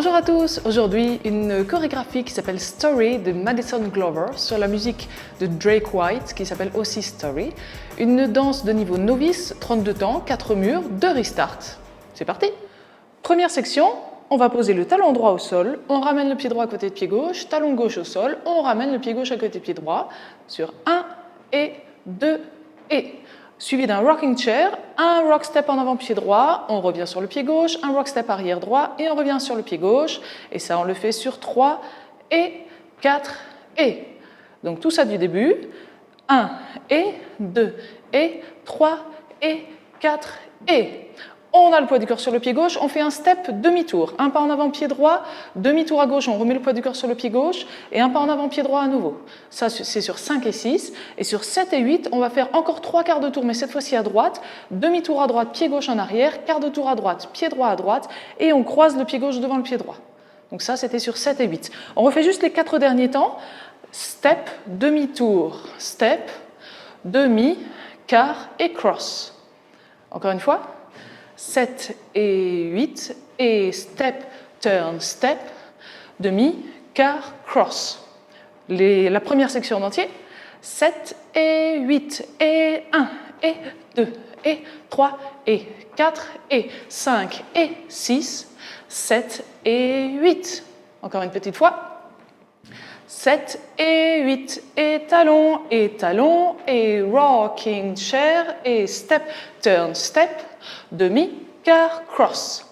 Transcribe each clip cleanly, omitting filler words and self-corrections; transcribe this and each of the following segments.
Bonjour à tous, aujourd'hui une chorégraphie qui s'appelle Story de Madison Glover sur la musique de Drake White qui s'appelle aussi Story. Une danse de niveau novice, 32 temps, 4 murs, 2 restarts. C'est parti! Première section, on va poser le talon droit au sol, on ramène le pied droit à côté de pied gauche, talon gauche au sol, on ramène le pied gauche à côté de pied droit sur 1 et 2 et. Suivi d'un rocking chair, un rock step en avant pied droit, on revient sur le pied gauche, un rock step arrière droit et on revient sur le pied gauche. Et ça, on le fait sur 3 et 4 et. Donc tout ça du début. 1 et 2 et 3 et 4 et. On a le poids du corps sur le pied gauche, on fait un step demi-tour. Un pas en avant pied droit, demi-tour à gauche, on remet le poids du corps sur le pied gauche et un pas en avant pied droit à nouveau. Ça, c'est sur 5 et 6. Et sur 7 et 8, on va faire encore 3 quarts de tour, mais cette fois-ci à droite. Demi-tour à droite, pied gauche en arrière, quart de tour à droite, pied droit à droite et on croise le pied gauche devant le pied droit. Donc ça, c'était sur 7 et 8. On refait juste les 4 derniers temps. Step, demi-tour, step, demi, quart et cross. Encore une fois. 7 et 8 et step, turn, step, demi, quart, cross. La première section en entier. 7 et 8 et 1 et 2 et 3 et 4 et 5 et 6, 7 et 8. Encore une petite fois. 7 et 8 et talon et rocking chair et step, turn, step, demi, quart, cross.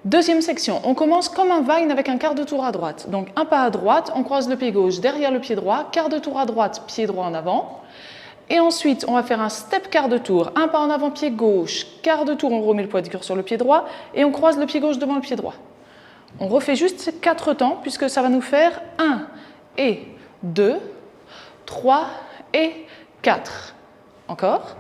Deuxième section, on commence comme un vine avec un quart de tour à droite. Donc un pas à droite, on croise le pied gauche derrière le pied droit, quart de tour à droite, pied droit en avant. Et ensuite, on va faire un step quart de tour, un pas en avant, pied gauche, quart de tour, on remet le poids du corps sur le pied droit et on croise le pied gauche devant le pied droit. On refait juste ces 4 temps puisque ça va nous faire 1 et 2, 3 et 4. Encore.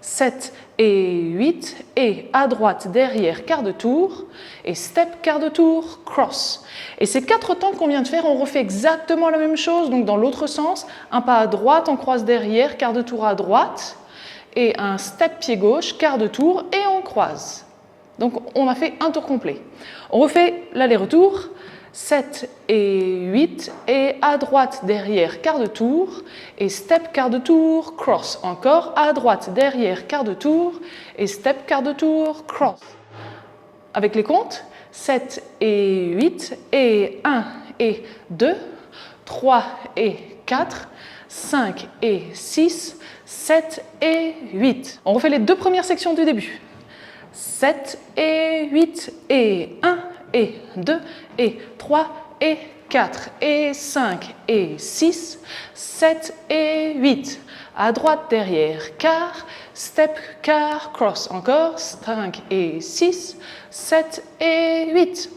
7 et 8 et à droite, derrière, quart de tour et step, quart de tour, cross. Et ces 4 temps qu'on vient de faire, on refait exactement la même chose, donc dans l'autre sens. Un pas à droite, on croise derrière, quart de tour à droite et un step pied gauche, quart de tour et on croise. Donc on a fait un tour complet. On refait l'aller-retour. 7 et 8 et à droite, derrière, quart de tour et step, quart de tour, cross. Encore à droite, derrière, quart de tour et step, quart de tour, cross. Avec les comptes, 7 et 8 et 1 et 2, 3 et 4, 5 et 6, 7 et 8. On refait les 2 premières sections du début. 7 et 8 et 1 et 2 et 3 et 4 et 5 et 6, 7 et 8. À droite, derrière, quart, step, quart, cross. Encore, 5 et 6, 7 et 8.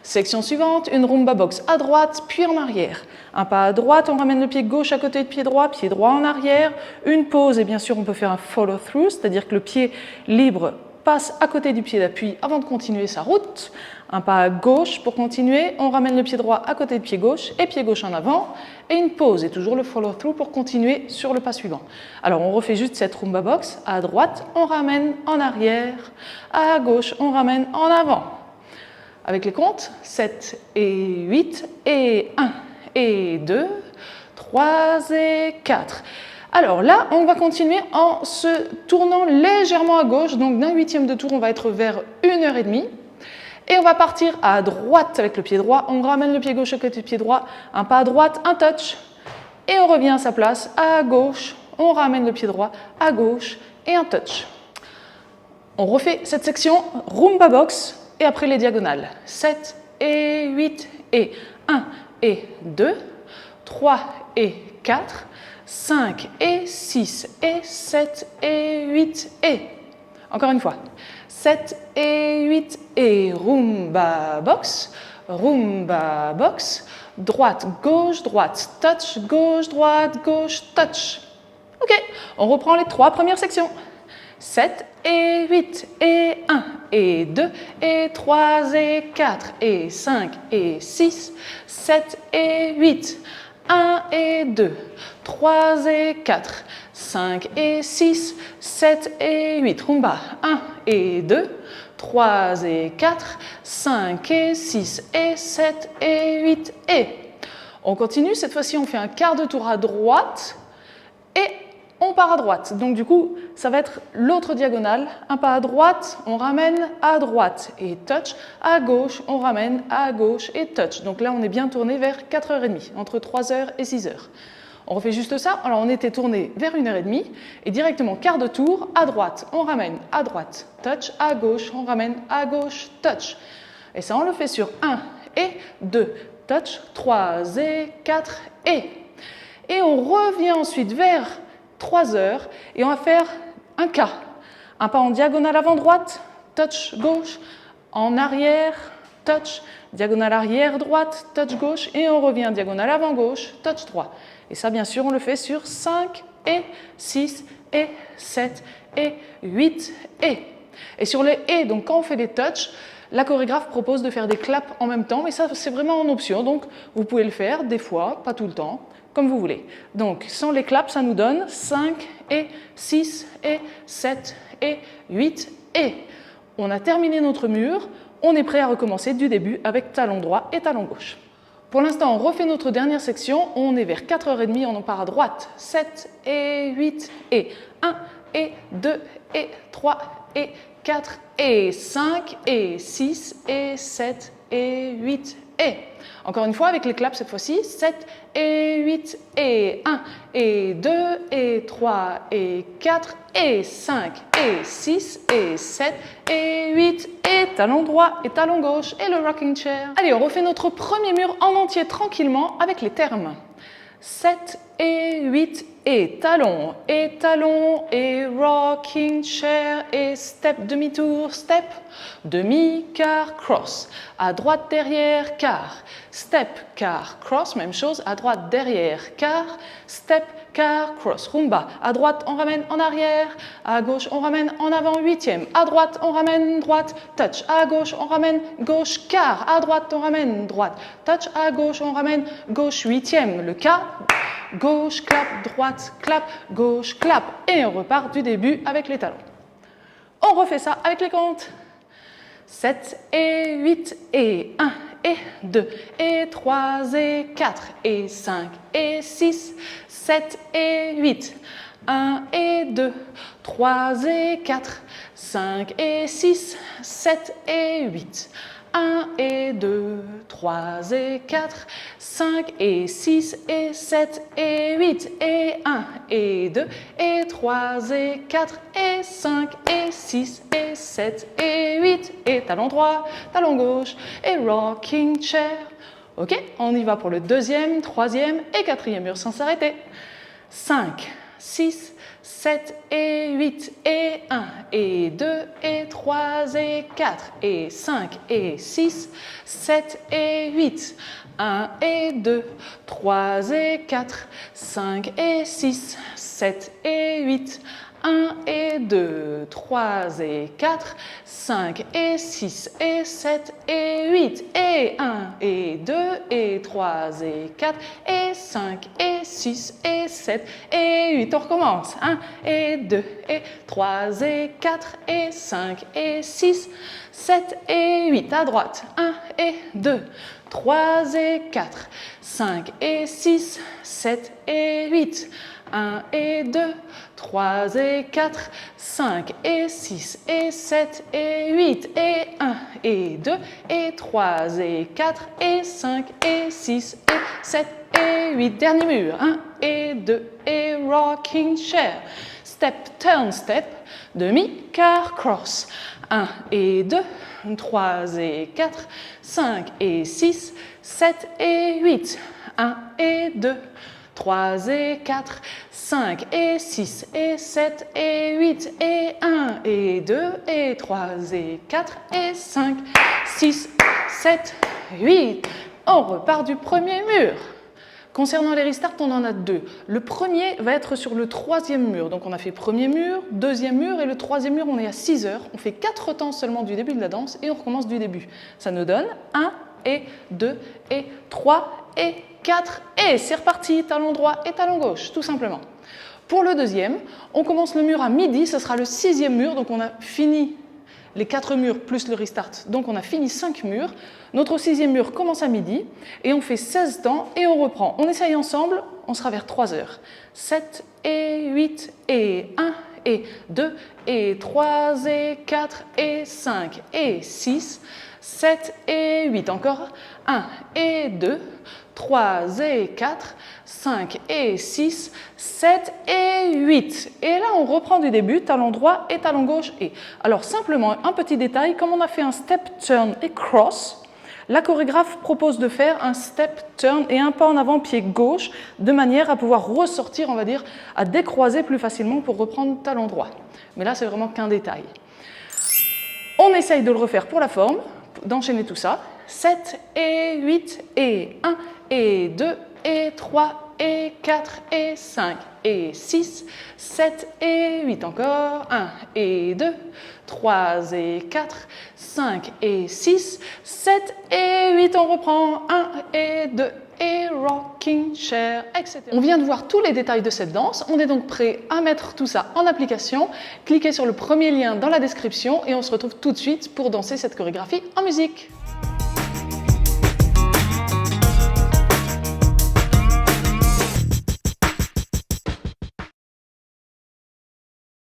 Section suivante, une rumba box à droite, puis en arrière. Un pas à droite, on ramène le pied gauche à côté de pied droit en arrière. Une pause et bien sûr on peut faire un follow-through, c'est-à-dire que le pied libre passe à côté du pied d'appui avant de continuer sa route. Un pas à gauche pour continuer, on ramène le pied droit à côté de pied gauche et pied gauche en avant et une pause et toujours le follow-through pour continuer sur le pas suivant. Alors on refait juste cette rumba box, à droite on ramène en arrière, à gauche on ramène en avant. Avec les comptes, 7 et 8 et 1 et 2, 3 et 4. Alors là, on va continuer en se tournant légèrement à gauche, donc d'un 8e de tour, on va être vers 1h30. Et on va partir à droite avec le pied droit, on ramène le pied gauche à côté du pied droit, un pas à droite, un touch, et on revient à sa place, à gauche, on ramène le pied droit, à gauche, et un touch. On refait cette section rumba box, et après les diagonales. 7 et 8 et 1 et 2, 3 et 4, 5 et 6 et 7 et 8 et. Encore une fois. 7 et 8 et rumba box, droite, gauche, touch. Ok, on reprend les 3 premières sections. 7 et 8 et 1 et 2 et 3 et 4 et 5 et 6, 7 et 8. 1 et 2, 3 et 4, 5 et 6, 7 et 8. Rumba, 1 et 2, 3 et 4, 5 et 6 et 7 et 8 et... On continue, cette fois-ci on fait un quart de tour à droite et on part à droite. Donc du coup, ça va être l'autre diagonale. Un pas à droite, on ramène à droite et touch. À gauche, on ramène à gauche et touch. Donc là, on est bien tourné vers 4h30, entre 3h et 6h. On refait juste ça. Alors on était tourné vers 1h30 et directement quart de tour, à droite, on ramène à droite, touch. À gauche, on ramène à gauche, touch. Et ça, on le fait sur 1 et 2, touch, 3 et 4 et... Et on revient ensuite vers 3 heures et on va faire un quart. Un pas en diagonale avant droite, touch gauche, en arrière, touch, diagonale arrière droite, touch gauche et on revient diagonale avant gauche, touch droit. Et ça bien sûr on le fait sur 5 et 6 et 7 et 8 et. Et sur les et, donc quand on fait des touches, la chorégraphe propose de faire des claps en même temps, mais ça c'est vraiment en option, donc vous pouvez le faire des fois, pas tout le temps, comme vous voulez. Donc sans les claps, ça nous donne 5 et 6 et 7 et 8 et. On a terminé notre mur, on est prêt à recommencer du début avec talon droit et talon gauche. Pour l'instant, on refait notre dernière section, on est vers 4h30, on en part à droite, 7 et 8 et 1 et 2 et 3 et 4 et 5 et 6 et 7 et 8 et. Encore une fois avec les claps cette fois-ci, 7 et 8 et 1 et 2 et 3 et 4 et 5 et 6 et 7 et 8 et talon droit et talon gauche et le rocking chair. Allez, on refait notre premier mur en entier tranquillement avec les termes. 7 et 8 et talon et rocking chair et step demi-tour, step, demi-quart, cross, à droite derrière, quart, step, quart, cross, même chose, à droite derrière, quart, step, quart, cross, rumba, à droite on ramène en arrière, à gauche on ramène en avant, huitième, à droite on ramène droite, touch, à gauche on ramène gauche, quart, à droite on ramène droite, touch, à gauche on ramène gauche, huitième, le quart, gauche, clap, droite, clap, gauche, clap. Et on repart du début avec les talons. On refait ça avec les comptes. 7 et 8 et 1 et 2 et 3 et 4 et 5 et 6, 7 et 8. 1 et 2, 3 et 4, 5 et 6, 7 et 8. 1 et 2, 3 et 4, 5 et 6 et 7 et 8 et 1 et 2 et 3 et 4 et 5 et 6 et 7 et 8 et talon droit, talon gauche et rocking chair. Ok, on y va pour le deuxième, troisième et quatrième mur sans s'arrêter. 5, 6, 7 et 8 et 1 et 2 et 3 et 4 et 5 et 6, 7 et 8, 1 et 2, 3 et 4, 5 et 6, 7 et 8, 1 et 2, 3 et 4, 5 et 6 et 7 et 8 et 1 et 2 et 3 et 4 et 5 et 6 et 7 et 8. On recommence. 1 et 2 et 3 et 4 et 5 et 6, 7 et 8. À droite. 1 et 2, 3 et 4, 5 et 6, 7 et 8. 1 et 2, 3 et 4, 5 et 6 et 7 et 8 et 1 et 2 et 3 et 4 et 5 et 6 et 7 et 8. Dernier mur. 1 et 2 et rocking chair. Step, turn, step, demi-quart, cross. 1 et 2, 3 et 4, 5 et 6, 7 et 8. 1 et 2, 3 et 4, 5 et 6 et 7 et 8 et 1 et 2 et 3 et 4 et 5, 6, 7, 8. On repart du premier mur. Concernant les restarts, on en a deux. Le premier va être sur le troisième mur. Donc on a fait premier mur, deuxième mur et le troisième mur, on est à 6 heures. On fait 4 temps seulement du début de la danse et on recommence du début. Ça nous donne 1 et 2 et 3 et 4 et c'est reparti, talon droit et talon gauche, tout simplement. Pour le deuxième, on commence le mur à midi, ce sera le 6e mur, donc on a fini les 4 murs plus le restart, donc on a fini 5 murs. Notre 6e mur commence à midi et on fait 16 temps et on reprend. On essaye ensemble, on sera vers 3 heures. 7 et 8 et 1 et 2 et 3 et 4 et 5 et 6, 7 et 8, encore 1 et 2, 3 et 4, 5 et 6, 7 et 8. Et là, on reprend du début, talon droit et talon gauche et. Alors simplement, un petit détail, comme on a fait un step, turn et cross, la chorégraphe propose de faire un step, turn et un pas en avant pied gauche de manière à pouvoir ressortir, on va dire, à décroiser plus facilement pour reprendre talon droit. Mais là, c'est vraiment qu'un détail. On essaye de le refaire pour la forme, d'enchaîner tout ça. 7 et 8 et 1 et 2 et 3 et 4 et 5 et 6, 7 et 8, encore 1 et 2, 3 et 4, 5 et 6, 7 et 8, on reprend 1 et 2 et rocking chair, etc. On vient de voir tous les détails de cette danse, on est donc prêt à mettre tout ça en application. Cliquez sur le premier lien dans la description et on se retrouve tout de suite pour danser cette chorégraphie en musique.